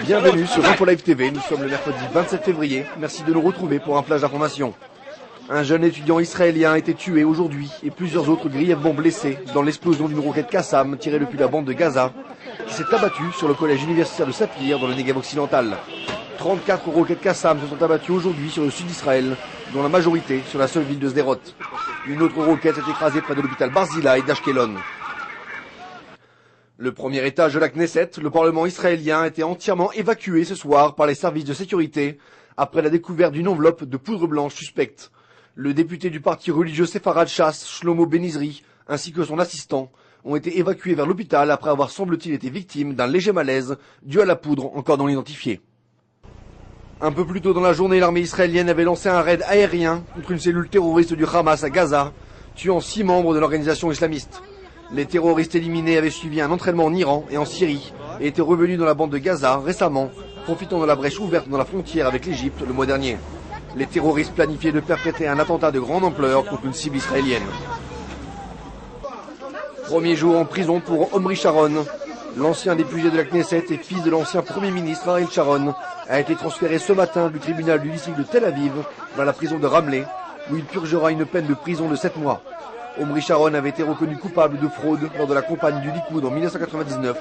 Bienvenue sur Info Live TV, nous sommes le mercredi 27 février. Merci de nous retrouver pour un flash d'information. Un jeune étudiant israélien a été tué aujourd'hui et plusieurs autres grièvement blessés dans l'explosion d'une roquette Qassam tirée depuis la bande de Gaza qui s'est abattue sur le collège universitaire de Sapir dans le Negev occidental. 34 roquettes Qassam se sont abattues aujourd'hui sur le sud d'Israël, dont la majorité sur la seule ville de Sderot. Une autre roquette s'est écrasée près de l'hôpital Barzilai d'Ashkelon. Le premier étage de la Knesset, le parlement israélien, a été entièrement évacué ce soir par les services de sécurité après la découverte d'une enveloppe de poudre blanche suspecte. Le député du parti religieux séfarade Chasse, Shlomo Benizri, ainsi que son assistant, ont été évacués vers l'hôpital après avoir semble-t-il été victimes d'un léger malaise dû à la poudre encore non identifiée. Un peu plus tôt dans la journée, l'armée israélienne avait lancé un raid aérien contre une cellule terroriste du Hamas à Gaza, tuant 6 membres de l'organisation islamiste. Les terroristes éliminés avaient suivi un entraînement en Iran et en Syrie et étaient revenus dans la bande de Gaza récemment, profitant de la brèche ouverte dans la frontière avec l'Égypte le mois dernier. Les terroristes planifiaient de perpétrer un attentat de grande ampleur contre une cible israélienne. Premier jour en prison pour Omri Sharon. L'ancien député de la Knesset et fils de l'ancien Premier ministre Ariel Sharon a été transféré ce matin du tribunal du district de Tel Aviv vers la prison de Ramleh, où il purgera une peine de prison de 7 mois. Omri Sharon avait été reconnu coupable de fraude lors de la campagne du Likoud en 1999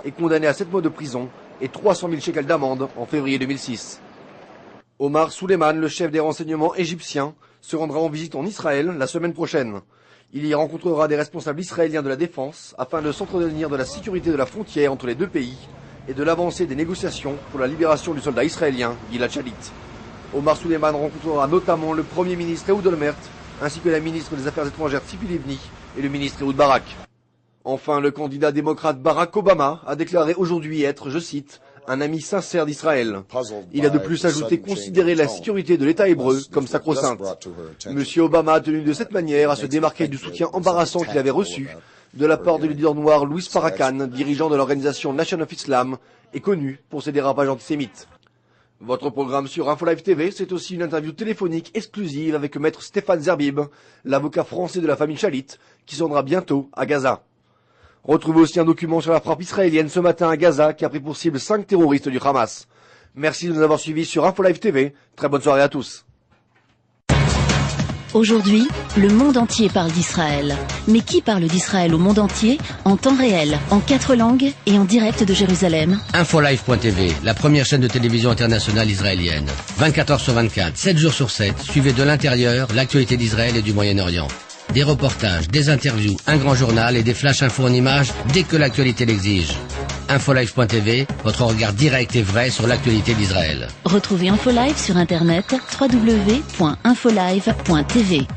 et condamné à 7 mois de prison et 300 000 shekels d'amende en février 2006. Omar Suleiman, le chef des renseignements égyptiens, se rendra en visite en Israël la semaine prochaine. Il y rencontrera des responsables israéliens de la défense afin de s'entretenir de la sécurité de la frontière entre les deux pays et de l'avancée des négociations pour la libération du soldat israélien Gilad Shalit. Omar Suleiman rencontrera notamment le Premier ministre Ehud Olmert ainsi que la ministre des Affaires étrangères Tzipi Livni et le ministre Ehud Barak. Enfin, le candidat démocrate Barack Obama a déclaré aujourd'hui être, je cite, un ami sincère d'Israël. Il a de plus ajouté considérer la sécurité de l'État hébreu comme sacro-sainte. Monsieur Obama a tenu de cette manière à se démarquer du soutien embarrassant qu'il avait reçu de la part du leader noir Louis Farrakhan, dirigeant de l'organisation Nation of Islam et connu pour ses dérapages antisémites. Votre programme sur Info Live TV, c'est aussi une interview téléphonique exclusive avec maître Stéphane Zerbib, l'avocat français de la famille Shalit, qui se rendra bientôt à Gaza. Retrouvez aussi un document sur la frappe israélienne ce matin à Gaza qui a pris pour cible 5 terroristes du Hamas. Merci de nous avoir suivis sur Info Live TV. Très bonne soirée à tous. Aujourd'hui, le monde entier parle d'Israël. Mais qui parle d'Israël au monde entier, en temps réel, en 4 langues et en direct de Jérusalem? Infolive.tv, la première chaîne de télévision internationale israélienne. 24 heures sur 24, 7 jours sur 7, suivez de l'intérieur l'actualité d'Israël et du Moyen-Orient. Des reportages, des interviews, un grand journal et des flash infos en images dès que l'actualité l'exige. Infolive.tv, votre regard direct et vrai sur l'actualité d'Israël. Retrouvez Infolive sur internet www.infolive.tv.